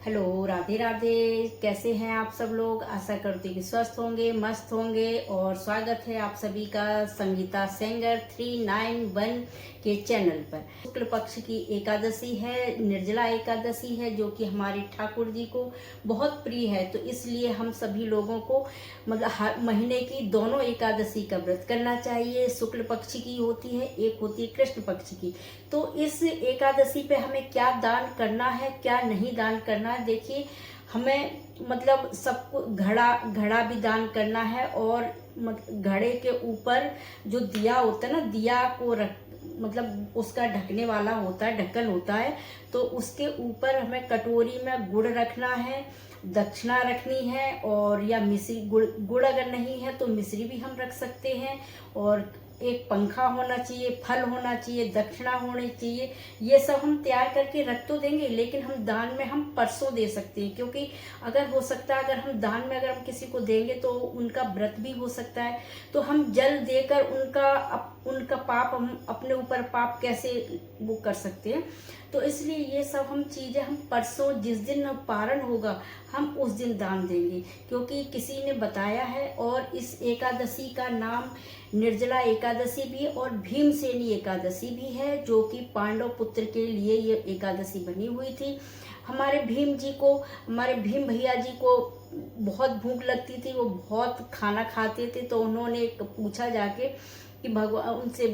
Hello, Radhe Radhe. कैसे हैं आप सब लोग? आशा करती हूँ कि स्वस्थ होंगे, मस्त होंगे। और स्वागत है आप सभी का संगीता सेंगर 391 के चैनल पर। शुक्ल पक्ष की एकादशी है, निर्जला एकादशी है, जो कि हमारे ठाकुर जी को बहुत प्रिय है। तो इसलिए हम सभी लोगों को मतलब हर महीने की दोनों एकादशी का व्रत करना चाहिए। शुक्ल पक्ष की होती है, एक होती है कृष्ण पक्ष की। तो इस एकादशी पे हमें क्या दान करना है, क्या नहीं दान करना है, देखिए हमें मतलब सबको घड़ा घड़ा भी दान करना है। और घड़े के ऊपर जो दिया होता है ना, दिया को रख मतलब उसका ढकने वाला होता है, ढक्कन होता है। तो उसके ऊपर हमें कटोरी में गुड़ रखना है, दक्षिणा रखनी है। और या मिश्री, गुड़ अगर नहीं है तो मिश्री भी हम रख सकते हैं। और एक पंखा होना चाहिए, फल होना चाहिए, दक्षिणा होनी चाहिए। ये सब हम तैयार करके रख तो देंगे, लेकिन हम दान में हम परसों दे सकते हैं। क्योंकि अगर हो सकता है अगर हम दान में अगर हम किसी को देंगे तो उनका व्रत भी हो सकता है। तो हम जल देकर उनका पाप, हम अपने ऊपर पाप कैसे वो कर सकते हैं। तो इसलिए ये सब हम चीज़ें हम परसों जिस दिन पारण होगा हम उस दिन दान देंगे, क्योंकि किसी ने बताया है। और इस एकादशी का नाम निर्जला एकादशी भी और भीमसेनी एकादशी भी है, जो कि पांडव पुत्र के लिए ये एकादशी बनी हुई थी। हमारे भीम जी को, हमारे भीम भैया जी को बहुत भूख लगती थी, वो बहुत खाना खाते थे। तो उन्होंने पूछा जाके कि भगवान उनसे,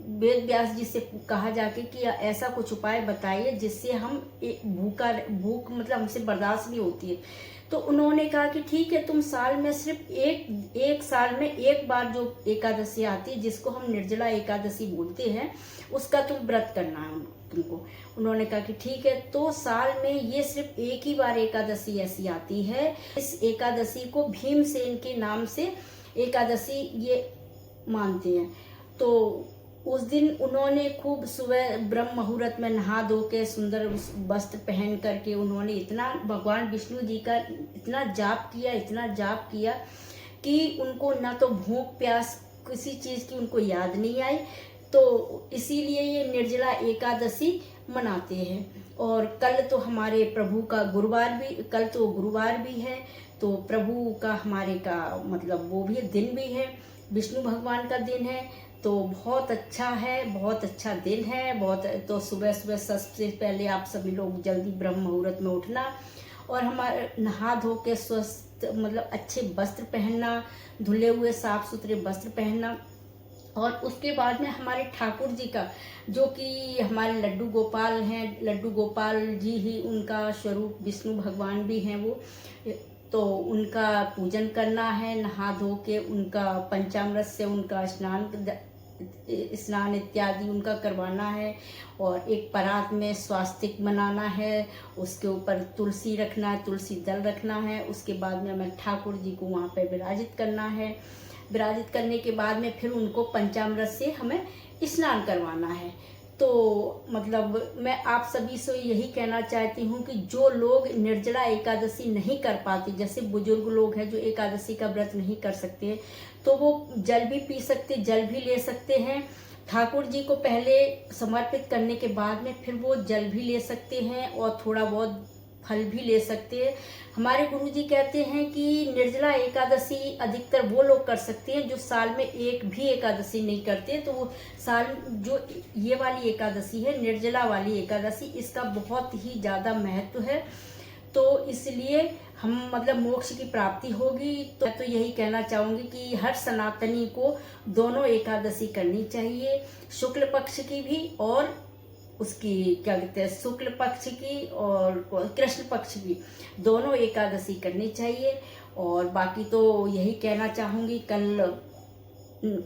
वेद व्यास जी से कहा जाके कि ऐसा कुछ उपाय बताइए जिससे हम भूख मतलब हमसे बर्दाश्त नहीं होती है। तो उन्होंने कहा कि ठीक है, तुम साल में सिर्फ एक साल में एक बार जो एकादशी आती है, जिसको हम निर्जला एकादशी बोलते हैं, उसका तुम व्रत करना है तुमको। उन्होंने कहा कि ठीक है। तो साल में ये सिर्फ एक ही बार एकादशी ऐसी आती है। इस एकादशी को भीमसेन के नाम से एकादशी ये मानते हैं। तो उस दिन उन्होंने खूब सुबह ब्रह्म मुहूर्त में नहा धो के सुंदर वस्त्र पहन करके उन्होंने इतना भगवान विष्णु जी का इतना जाप किया, इतना जाप किया कि उनको ना तो भूख प्यास किसी चीज़ की उनको याद नहीं आई। तो इसीलिए ये निर्जला एकादशी मनाते हैं। और कल तो हमारे प्रभु का गुरुवार भी, कल तो गुरुवार भी है। तो प्रभु का हमारे का मतलब वो भी दिन भी है, विष्णु भगवान का दिन है। तो बहुत अच्छा है, बहुत अच्छा दिन है। बहुत तो सुबह सुबह सबसे पहले आप सभी लोग जल्दी ब्रह्म मुहूर्त में उठना और हमारे नहा धो के स्वस्थ मतलब अच्छे वस्त्र पहनना, धुले हुए साफ सुथरे वस्त्र पहनना। और उसके बाद में हमारे ठाकुर जी का, जो कि हमारे लड्डू गोपाल हैं, लड्डू गोपाल जी ही उनका स्वरूप विष्णु भगवान भी हैं वो। तो उनका पूजन करना है, नहा धो के उनका पंचामृत से उनका स्नान इत्यादि उनका करवाना है। और एक परात में स्वास्तिक बनाना है, उसके ऊपर तुलसी रखना है, तुलसी दल रखना है। उसके बाद में हमें ठाकुर जी को वहाँ पे विराजित करना है। विराजित करने के बाद में फिर उनको पंचामृत से हमें स्नान करवाना है। तो मतलब मैं आप सभी से यही कहना चाहती हूँ कि जो लोग निर्जला एकादशी नहीं कर पाते, जैसे बुजुर्ग लोग हैं जो एकादशी का व्रत नहीं कर सकते, तो वो जल भी पी सकते, जल भी ले सकते हैं। ठाकुर जी को पहले समर्पित करने के बाद में फिर वो जल भी ले सकते हैं और थोड़ा बहुत फल भी ले सकते हैं। हमारे गुरुजी कहते हैं कि निर्जला एकादशी अधिकतर वो लोग कर सकते हैं जो साल में एक भी एकादशी नहीं करते। तो वो साल जो ये वाली एकादशी है, निर्जला वाली एकादशी, इसका बहुत ही ज़्यादा महत्व है। तो इसलिए हम मतलब मोक्ष की प्राप्ति होगी। तो मैं तो यही कहना चाहूँगी कि हर सनातनी को दोनों एकादशी करनी चाहिए, शुक्ल पक्ष की भी और उसकी क्या कहते हैं शुक्ल पक्ष की और कृष्ण पक्ष की, दोनों एकादशी करनी चाहिए। और बाकी तो यही कहना चाहूँगी, कल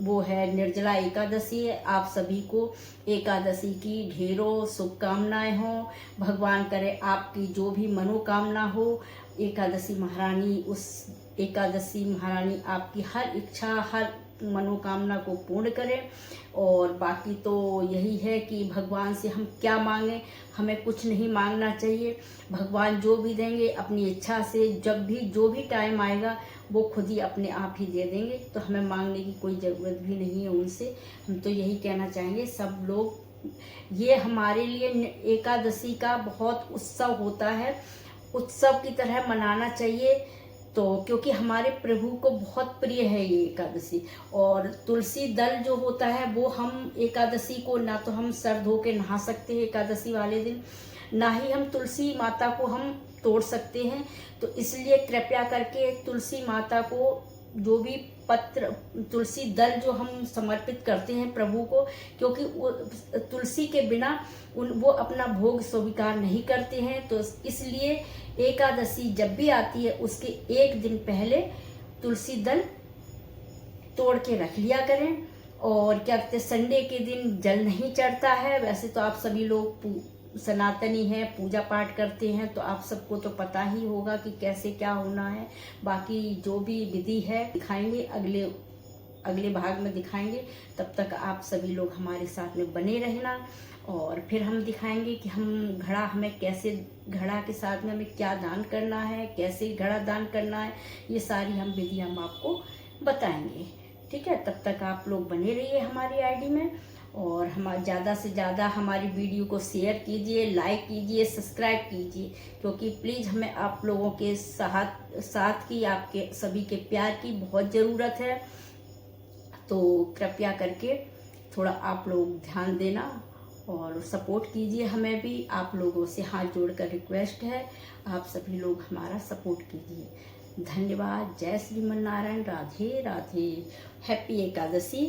वो है निर्जला एकादशी है। आप सभी को एकादशी की ढेरों शुभकामनाएं हों। भगवान करे आपकी जो भी मनोकामना हो, एकादशी महारानी, उस एकादशी महारानी आपकी हर इच्छा, हर मनोकामना को पूर्ण करें। और बाकी तो यही है कि भगवान से हम क्या मांगें, हमें कुछ नहीं मांगना चाहिए। भगवान जो भी देंगे अपनी इच्छा से, जब भी जो भी टाइम आएगा वो खुद ही अपने आप ही दे देंगे। तो हमें मांगने की कोई ज़रूरत भी नहीं है उनसे। हम तो यही कहना चाहेंगे सब लोग, ये हमारे लिए एकादशी का बहुत उत्सव होता है। उत्सव की तरह मनाना चाहिए। तो क्योंकि हमारे प्रभु को बहुत प्रिय है ये एकादशी। और तुलसी दल जो होता है वो हम एकादशी को ना तो हम सर धो के नहा सकते हैं एकादशी वाले दिन, ना ही हम तुलसी माता को हम तोड़ सकते हैं। तो इसलिए कृपया करके तुलसी माता को जो भी पत्र, तुलसी दल जो हम समर्पित करते हैं प्रभु को, क्योंकि वो तुलसी के बिना वो अपना भोग स्वीकार नहीं करते हैं। तो इसलिए एकादशी जब भी आती है उसके एक दिन पहले तुलसी दल तोड़ के रख लिया करें। और क्या कहते हैं, संडे के दिन जल नहीं चढ़ता है। वैसे तो आप सभी लोग सनातनी हैं, पूजा पाठ करते हैं, तो आप सबको तो पता ही होगा कि कैसे क्या होना है। बाकी जो भी विधि है दिखाएंगे, अगले भाग में दिखाएंगे। तब तक आप सभी लोग हमारे साथ में बने रहना। और फिर हम दिखाएंगे कि हम हमें कैसे, घड़ा के साथ में हमें क्या दान करना है, कैसे घड़ा दान करना है, ये सारी हम विधि हम आपको बताएंगे। ठीक है, तब तक आप लोग बने रहिए हमारी आईडी में। और ज़्यादा से ज़्यादा हमारी वीडियो को शेयर कीजिए, लाइक कीजिए, सब्सक्राइब कीजिए, क्योंकि प्लीज़ हमें आप लोगों के साथ की, आपके सभी के प्यार की बहुत ज़रूरत है। तो कृपया करके थोड़ा आप लोग ध्यान देना और सपोर्ट कीजिए। हमें भी आप लोगों से हाथ जोड़कर रिक्वेस्ट है, आप सभी लोग हमारा सपोर्ट कीजिए। धन्यवाद। जय श्रीमन नारायण। राधे राधे। हैप्पी एकादशी।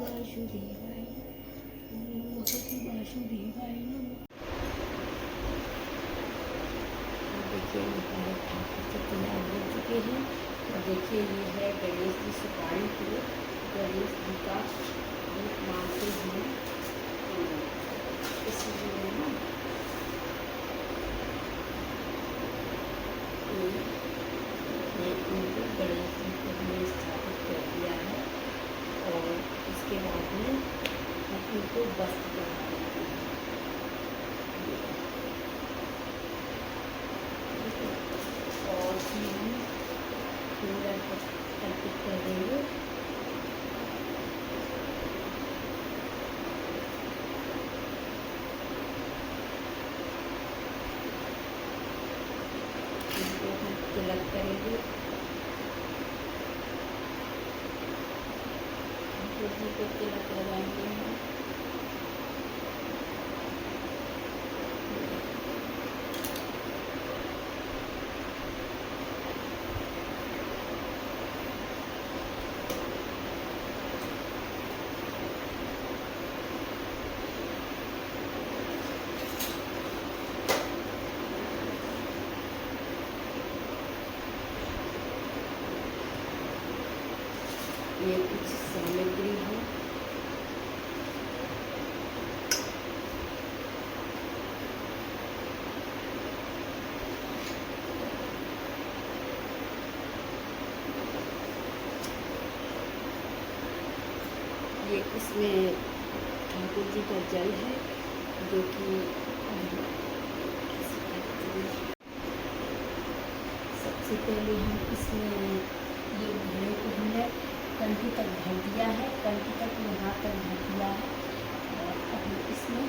वासुदेवाय वासुदेवाय नमः। देखिए हमारे ठाकुर जी तैयार हो चुके हैं। और देखिए ये है गणेश जी सुपारी के, गणेश जी का रूप मानते हैं, तो इसलिए ना उनको गणेश जी को हमने स्थापित कर दिया है। और इसके बाद में हम उनको वस्त्र पहना देते हैं। और फिर हम फूल अर्पित कर देंगे। इसको हम तिलक करेंगे, जी को तिलक लगाएंगे हम। ये कुछ सामग्री है। ये इसमें ठाकुर जी का जल है जो कि सबसे पहले हम इसमें ये भेड़े को हमने कंठी तक भर दिया है, कंठी तक यहाँ तक भर दिया है। और अब हम इसमें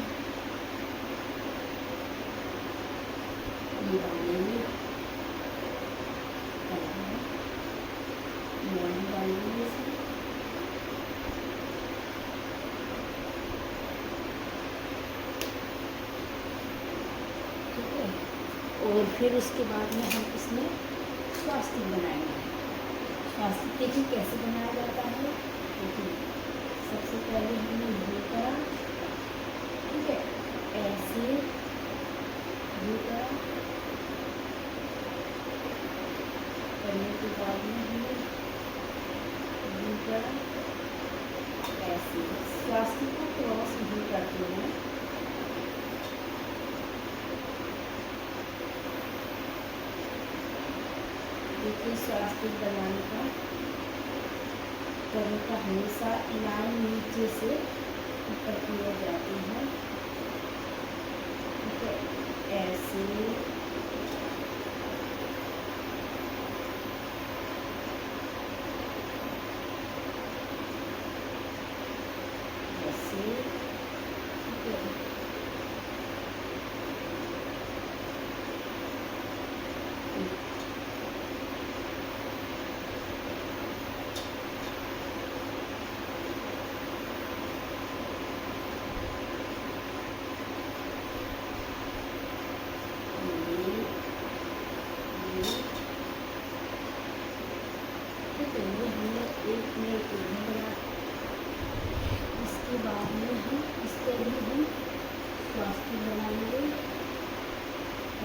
ये डालेंगे, मोनी डालेंगे इसमें। ठीक है, और फिर उसके बाद में हम इसमें स्वास्तिक बनाएंगे। स्वास्तिक देखिए कैसे बनाया जाता है। देखिए सबसे पहले हमने ये करा, ठीक है, ऐसे ये करा, करने के बाद में हमने ये करा, ऐसे स्वास्तिक को क्रॉस नहीं करते हैं। देखिए स्वास्तिक बनाने का तरीका हमेशा लाइन नीचे से ऊपर किए जाते हैं। ठीक है, ऐसे ऐसे, ठीक है, इसके बाद में हम इस पर भी हम स्वास्तिक बनाएंगे।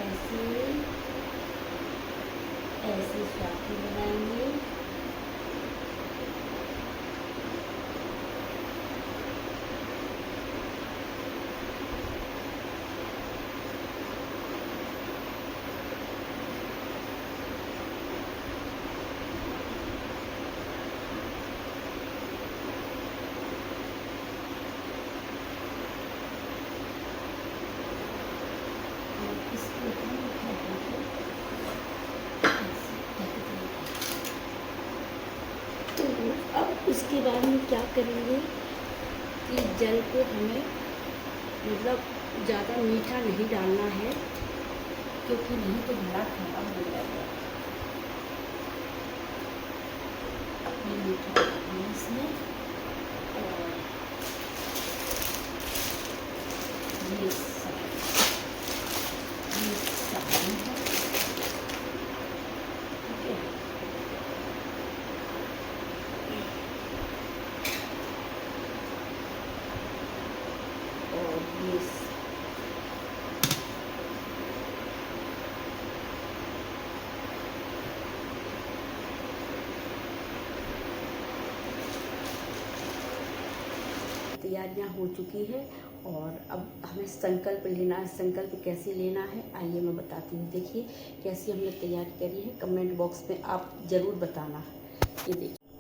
ऐसे ऐसे स्वास्तिक बनाएंगे। अब उसके बाद में क्या करेंगे कि जल को हमें मतलब ज़्यादा मीठा नहीं डालना है, क्योंकि नहीं तो घड़ा खराब हो जाएगा। अपनी मीठा डालना इसमें, और ये साबुन है, ठीक है। और ये तैयारियां हो चुकी है। और अब हमें संकल्प लेना है। संकल्प कैसे लेना है आइए मैं बताती हूँ। देखिए कैसी हमने तैयारी करी है, कमेंट बॉक्स में आप ज़रूर बताना। ये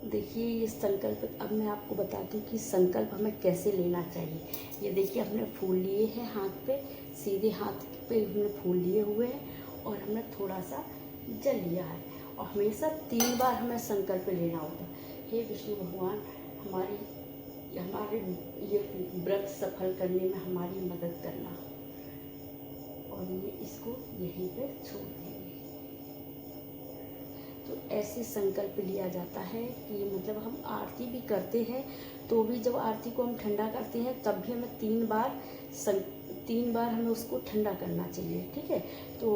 देखिए ये संकल्प, अब मैं आपको बताती हूँ कि संकल्प हमें कैसे लेना चाहिए। ये देखिए हमने फूल लिए हैं हाथ पे, सीधे हाथ पे हमने फूल लिए हुए हैं और हमने थोड़ा सा जल लिया है। और हमेशा 3 बार हमें संकल्प लेना होता है। हे विष्णु भगवान, हमारे ये व्रत सफल करने में हमारी मदद करना। और ये इसको यहीं पे छोड़ देंगे। तो ऐसे संकल्प लिया जाता है कि मतलब हम आरती भी करते हैं तो भी जब आरती को हम ठंडा करते हैं तब भी हमें 3 बार हमें उसको ठंडा करना चाहिए। ठीक है, तो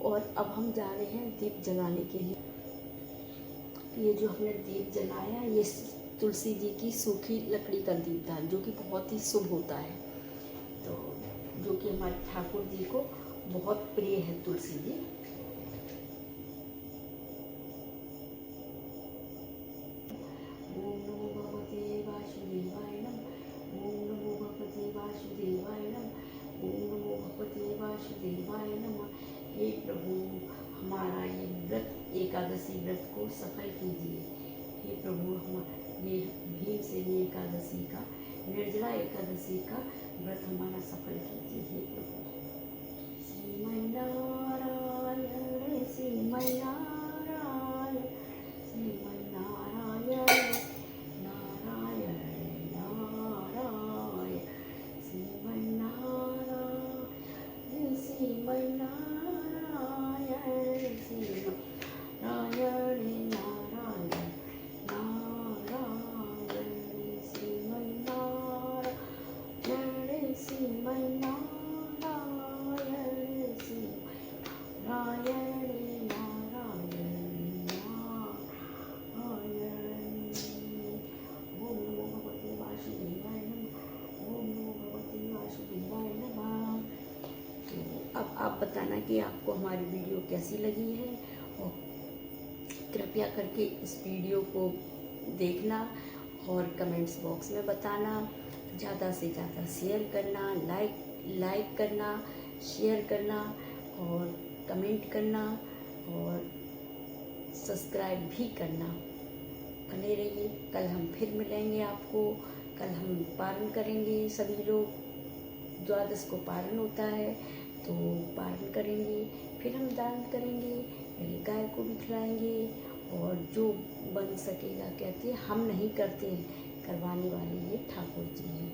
और अब हम जा रहे हैं दीप जलाने के लिए। ये जो हमने दीप जलाया, ये तुलसी जी की सूखी लकड़ी का दीप था, जो कि बहुत ही शुभ होता है। तो जो कि हमारे ठाकुर जी को बहुत प्रिय है तुलसी जी। ओम नमो भगवते वासुदेवाय नमः। ओम नमो भगवते वासुदेवाय नमः। ओम नमो भगवते वासुदेवाय नमः। हे प्रभु, हमारा ये व्रत एकादशी व्रत को सफल कीजिए। हे प्रभु, हम ये भीमसेनी एकादशी का, निर्जला एकादशी का व्रत हमारा सफल कीजिए। नारायण शिव नारायण नारायण नारायण। ओम नमो भगवते वासुदेवाय नमः। ओम नमो भगवते वासुदेवाय नमः। तो अब आप बताना कि आपको हमारी वीडियो कैसी लगी है, और कृपया करके इस वीडियो को देखना और कमेंट्स बॉक्स में बताना। ज़्यादा से ज़्यादा शेयर करना, लाइक करना, शेयर करना और कमेंट करना और सब्सक्राइब भी करना। बने रहिए। कल हम फिर मिलेंगे आपको। कल हम पारण करेंगे सभी लोग। द्वादश को पारण होता है तो पारण करेंगे, फिर हम दान करेंगे, गाय को भी खिलाएंगे और जो बन सकेगा। कहते हैं हम नहीं करते हैं, करवाने वाले ये ठाकुर जी हैं।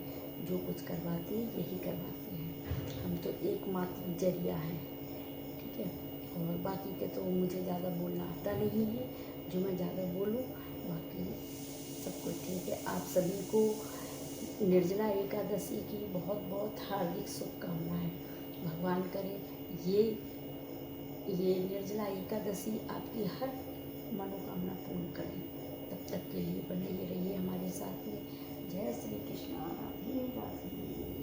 जो कुछ करवाते हैं यही करवाते हैं, हम तो एकमात्र जरिया है। ठीक है, और बाकी के तो मुझे ज़्यादा बोलना आता नहीं है, जो मैं ज़्यादा बोलूँ। बाकी सब कुछ ठीक है। आप सभी को निर्जला एकादशी की बहुत बहुत हार्दिक शुभकामनाएं। भगवान करे ये निर्जला एकादशी आपकी हर मनोकामना पूर्ण करें। तब तक के लिए बने रहिए हमारे साथ में। जय श्री कृष्ण। राधे राधे।